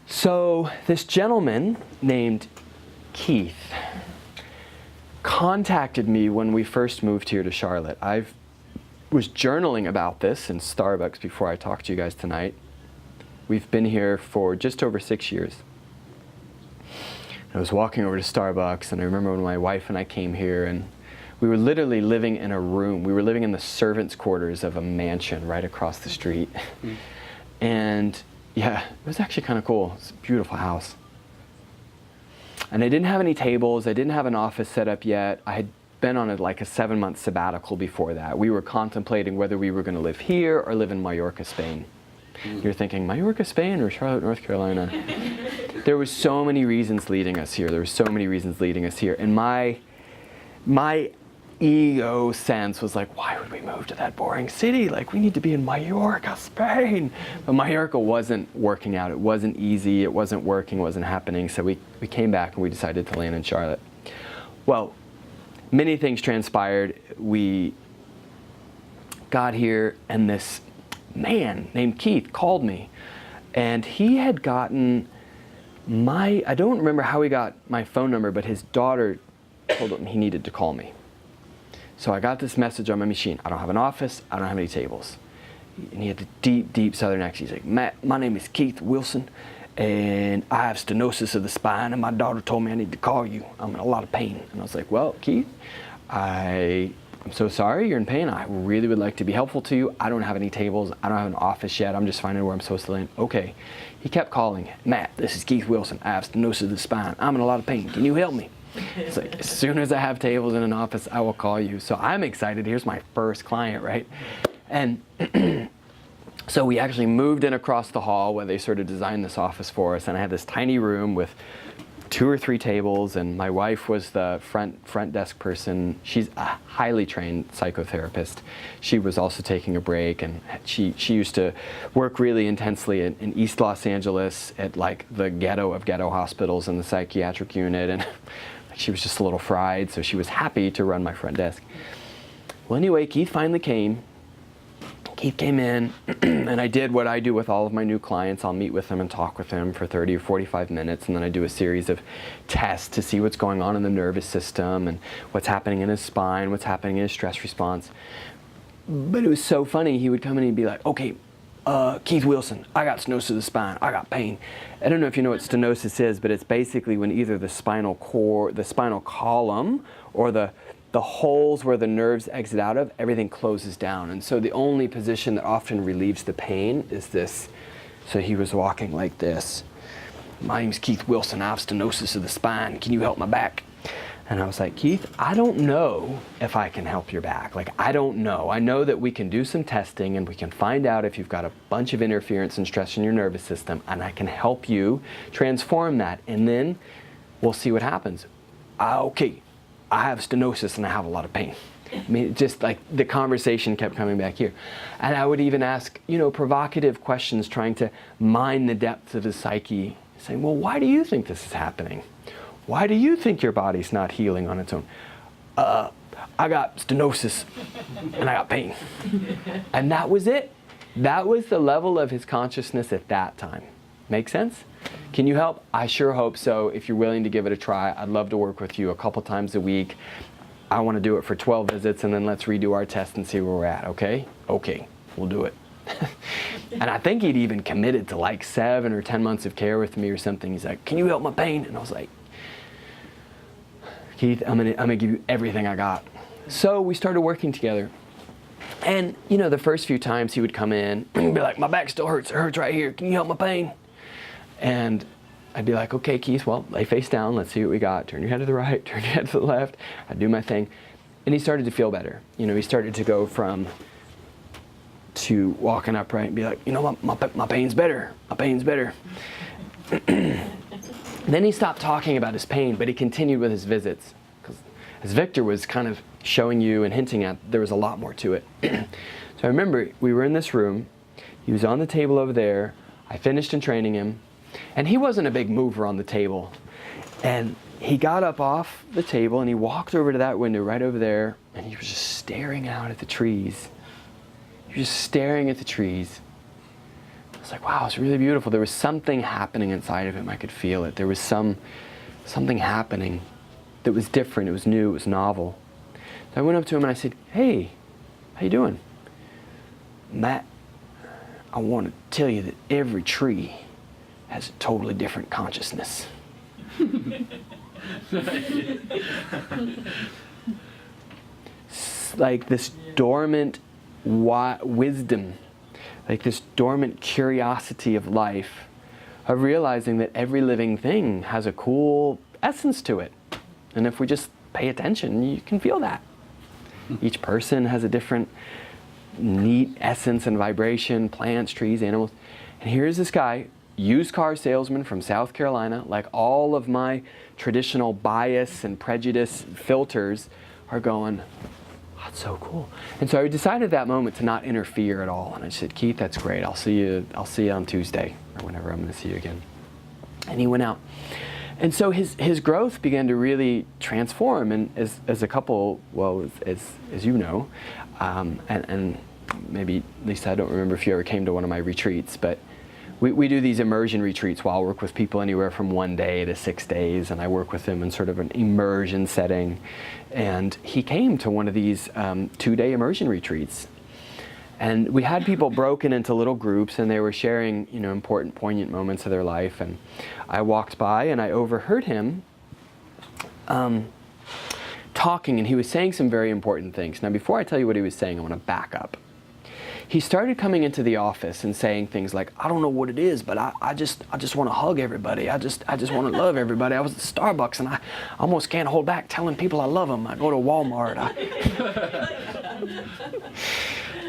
So this gentleman named Keith contacted me when we first moved here to Charlotte. I was journaling about this in Starbucks before I talked to you guys tonight. We've been here for just over 6 years. I was walking over to Starbucks, and I remember when my wife and I came here, and we were literally living in a room. We were living in the servants' quarters of a mansion right across the street. And yeah, it was actually kind of cool. It's a beautiful house. And I didn't have any tables. I didn't have an office set up yet. I had been on like a 7-month sabbatical before that. We were contemplating whether we were going to live here or live in Mallorca, Spain. You're thinking, Mallorca, Spain, or Charlotte, North Carolina? There were so many reasons leading us here. There were so many reasons leading us here. And my ego sense was like, why would we move to that boring city? Like, we need to be in Mallorca, Spain. But Mallorca wasn't working out. It wasn't easy. It wasn't working. It wasn't happening. So we came back and we decided to land in Charlotte. Well, many things transpired. We got here, and this man named Keith called me. And he had gotten I don't remember how he got my phone number, but his daughter told him he needed to call me. So I got this message on my machine. I don't have an office. I don't have any tables. And he had the deep, deep southern accent. He's like, Matt, my name is Keith Wilson, and I have stenosis of the spine, and my daughter told me I need to call you. I'm in a lot of pain. And I was like, well, Keith, I'm so sorry you're in pain. I really would like to be helpful to you. I don't have any tables. I don't have an office yet. I'm just finding where I'm supposed to land. Okay. He kept calling. Matt, this is Keith Wilson. I have stenosis of the spine. I'm in a lot of pain. Can you help me? It's like, as soon as I have tables in an office, I will call you. So I'm excited. Here's my first client, right? And so we actually moved in across the hall where they sort of designed this office for us. And I had this tiny room with 2 or 3 tables, and my wife was the front desk person. She's a highly trained psychotherapist. She was also taking a break, and she used to work really intensely in East Los Angeles at like the ghetto of ghetto hospitals in the psychiatric unit, and she was just a little fried, so she was happy to run my front desk. Well, anyway, Keith finally came. Keith came in, and I did what I do with all of my new clients. I'll meet with them and talk with them for 30 or 45 minutes, and then I do a series of tests to see what's going on in the nervous system and what's happening in his spine, what's happening in his stress response. But it was so funny. He would come in and he'd be like, okay, Keith Wilson, I got stenosis of the spine. I got pain. I don't know if you know what stenosis is, but it's basically when either the spinal cord, the spinal column, or the holes where the nerves exit out of, everything closes down. And so the only position that often relieves the pain is this. So he was walking like this. My name's Keith Wilson. I have stenosis of the spine. Can you help my back? And I was like, Keith, I don't know if I can help your back. Like, I don't know. I know that we can do some testing and we can find out if you've got a bunch of interference and stress in your nervous system, and I can help you transform that. And then we'll see what happens. Okay. I have stenosis and I have a lot of pain. I mean, just like the conversation kept coming back here. And I would even ask, provocative questions, trying to mine the depths of his psyche, saying, well, why do you think this is happening? Why do you think your body's not healing on its own? I got stenosis and I got pain. And that was it. That was the level of his consciousness at that time. Make sense? Can you help? I sure hope so. If you're willing to give it a try, I'd love to work with you a couple times a week. I want to do it for 12 visits, and then let's redo our test and see where we're at, okay? Okay, we'll do it. And I think he'd even committed to like 7 or 10 months of care with me or something. He's like, can you help my pain? And I was like, Keith, I'm gonna give you everything I got. So we started working together. And, the first few times he would come in and be like, my back still hurts. It hurts right here. Can you help my pain? And I'd be like, okay, Keith, well, lay face down. Let's see what we got. Turn your head to the right, turn your head to the left. I'd do my thing. And he started to feel better. He started to go to walking upright and be like, my pain's better. My pain's better. Then he stopped talking about his pain, but he continued with his visits. Because as Victor was kind of showing you and hinting at, there was a lot more to it. So I remember we were in this room. He was on the table over there. I finished in training him. And he wasn't a big mover on the table. And he got up off the table and he walked over to that window right over there, and he was just staring out at the trees. He was just staring at the trees. I was like, wow, it's really beautiful. There was something happening inside of him. I could feel it. There was something happening that was different. It was new. It was novel. So I went up to him and I said, hey, how you doing? Matt, I want to tell you that every tree has a totally different consciousness. Like this dormant wisdom, like this dormant curiosity of life, of realizing that every living thing has a cool essence to it. And if we just pay attention, you can feel that. Each person has a different neat essence and vibration, plants, trees, animals. And here's this guy, used car salesman from South Carolina, like all of my traditional bias and prejudice filters are going, oh, that's so cool. And so I decided at that moment to not interfere at all. And I said, Keith, that's great. I'll see you on Tuesday or whenever I'm going to see you again. And he went out. And so his growth began to really transform. And as a couple, well, as you know, and maybe, Lisa, I don't remember if you ever came to one of my retreats, but we do these immersion retreats where I'll work with people anywhere from 1 day to 6 days, and I work with them in sort of an immersion setting. And he came to one of these 2-day immersion retreats. And we had people broken into little groups, and they were sharing, important, poignant moments of their life. And I walked by, and I overheard him talking, and he was saying some very important things. Now, before I tell you what he was saying, I want to back up. He started coming into the office and saying things like, I don't know what it is, but I just want to hug everybody. I just want to love everybody. I was at Starbucks, and I almost can't hold back telling people I love them. I go to Walmart.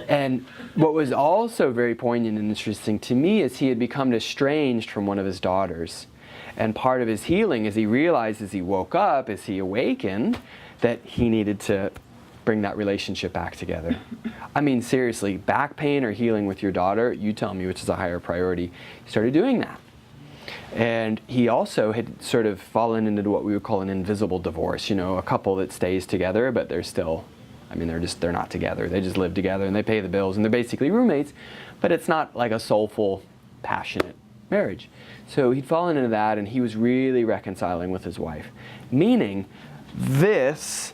And what was also very poignant and interesting to me is he had become estranged from one of his daughters. And part of his healing is he realized as he woke up, as he awakened, that he needed to bring that relationship back together. I mean, seriously, back pain or healing with your daughter, you tell me which is a higher priority. He started doing that. And he also had sort of fallen into what we would call an invisible divorce, a couple that stays together, but they're still, they're not together. They just live together and they pay the bills and they're basically roommates, but it's not like a soulful, passionate marriage. So he'd fallen into that, and he was really reconciling with his wife. Meaning, this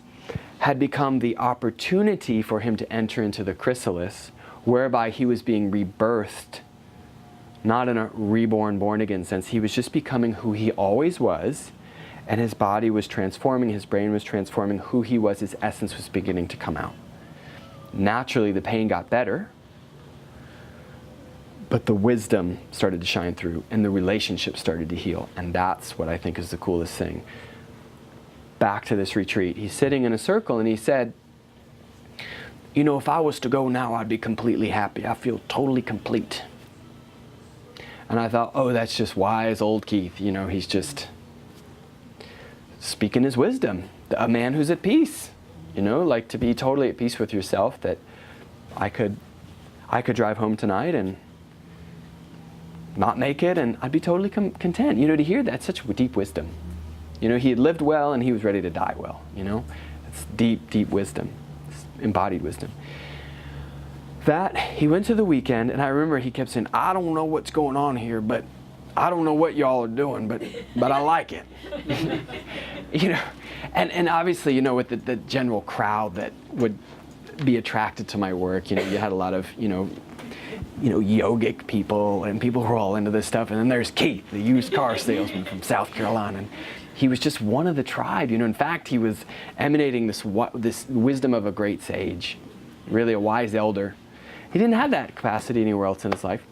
had become the opportunity for him to enter into the chrysalis, whereby he was being rebirthed, not in a reborn, born-again sense. He was just becoming who he always was, and his body was transforming, his brain was transforming, who he was, his essence was beginning to come out. Naturally, the pain got better, but the wisdom started to shine through, and the relationship started to heal. And that's what I think is the coolest thing. Back to this retreat, he's sitting in a circle, and he said, if I was to go now, I'd be completely happy. I feel totally complete. And I thought, oh, that's just wise old Keith. He's just speaking his wisdom. A man who's at peace. Like to be totally at peace with yourself, that I could drive home tonight and not make it, and I'd be totally content. To hear that, such deep wisdom. He had lived well and he was ready to die well. It's deep, deep wisdom. It's embodied wisdom. That, he went to the weekend, and I remember he kept saying, I don't know what's going on here, but I don't know what y'all are doing, but I like it. And obviously, with the general crowd that would be attracted to my work, you had a lot of, yogic people and people who are all into this stuff. And then there's Keith, the used car salesman from South Carolina. And he was just one of the tribe. In fact, he was emanating this wisdom of a great sage, really a wise elder. He didn't have that capacity anywhere else in his life.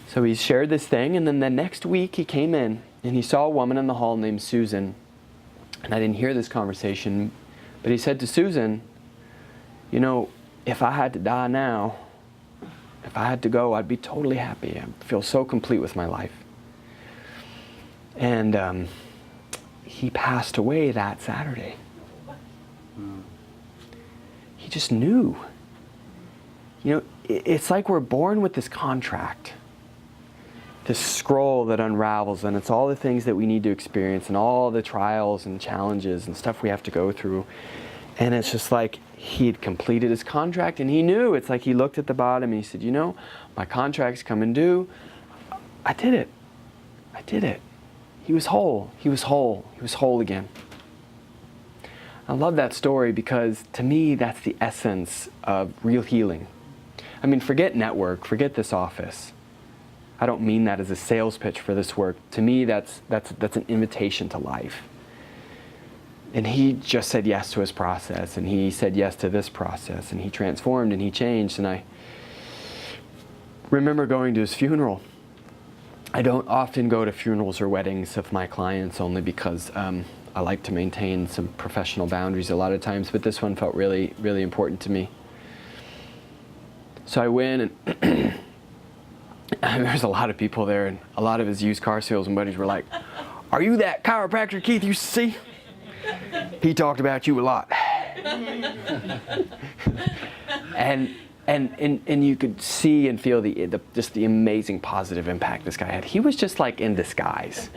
So he shared this thing, and then the next week he came in and he saw a woman in the hall named Susan. And I didn't hear this conversation, but he said to Susan, if I had to die now, if I had to go, I'd be totally happy. I feel so complete with my life. And he passed away that Saturday. He just knew. It's like we're born with this contract, this scroll that unravels, and it's all the things that we need to experience and all the trials and challenges and stuff we have to go through. And it's just like he had completed his contract and he knew. It's like he looked at the bottom and he said, you know, my contract's coming due. I did it. I did it. He was whole. He was whole. He was whole again. I love that story because to me that's the essence of real healing. I mean, forget network, forget this office. I don't mean that as a sales pitch for this work. To me, that's an invitation to life. And he just said yes to his process, and he said yes to this process, and he transformed and he changed. And I remember going to his funeral. I don't often go to funerals or weddings of my clients only because I like to maintain some professional boundaries a lot of times, but this one felt really, really important to me. So I went and there's a lot of people there, and a lot of his used car salesman buddies were like, "Are you that chiropractor Keith used to see? He talked about you a lot." And you could see and feel just the amazing positive impact this guy had. He was just like in disguise.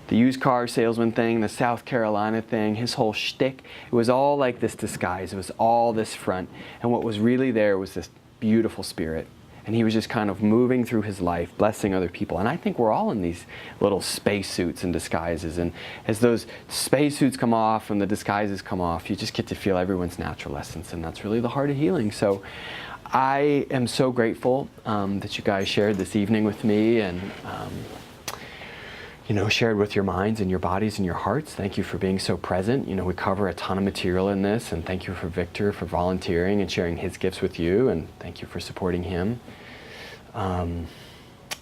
The used car salesman thing, the South Carolina thing, his whole shtick, it was all like this disguise. It was all this front. And what was really there was this beautiful spirit. And he was just kind of moving through his life, blessing other people. And I think we're all in these little spacesuits and disguises. And as those spacesuits come off and the disguises come off, you just get to feel everyone's natural essence. And that's really the heart of healing. So I am so grateful that you guys shared this evening with me and shared with your minds and your bodies and your hearts. Thank you for being so present. We cover a ton of material in this, and thank you for Victor for volunteering and sharing his gifts with you, and thank you for supporting him. And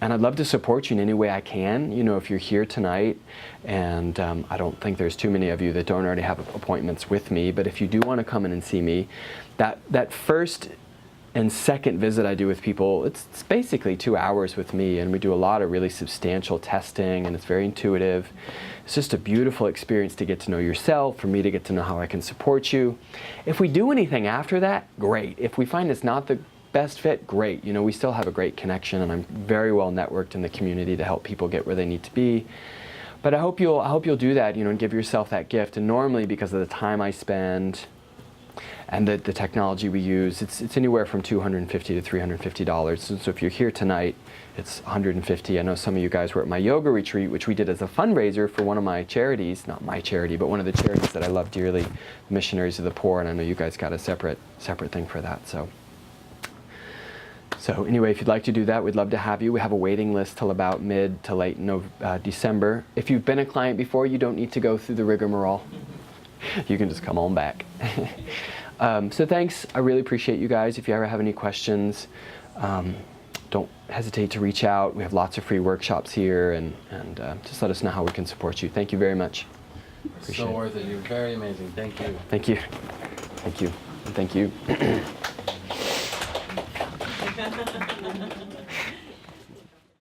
I'd love to support you in any way I can. If you're here tonight, and I don't think there's too many of you that don't already have appointments with me, but if you do want to come in and see me, that first and second visit I do with people, it's basically 2 hours with me, and we do a lot of really substantial testing, and it's very intuitive. It's just a beautiful experience to get to know yourself, for me to get to know how I can support you. If we do anything after that, great. If we find it's not the best fit, great. We still have a great connection, and I'm very well networked in the community to help people get where they need to be. But I hope you'll do that, and give yourself that gift. And normally, because of the time I spend and the technology we use, it's anywhere from $250 to $350. So if you're here tonight, it's $150. I know some of you guys were at my yoga retreat, which we did as a fundraiser for one of my charities, not my charity, but one of the charities that I love dearly, the Missionaries of the Poor, and I know you guys got a separate thing for that. So anyway, if you'd like to do that, we'd love to have you. We have a waiting list till about mid to late December. If you've been a client before, you don't need to go through the rigmarole. You can just come on back. So thanks. I really appreciate you guys. If you ever have any questions, don't hesitate to reach out. We have lots of free workshops here, and just let us know how we can support you. Thank you very much. Appreciate so worth it. You're very amazing. Thank you. Thank you. Thank you. And thank you.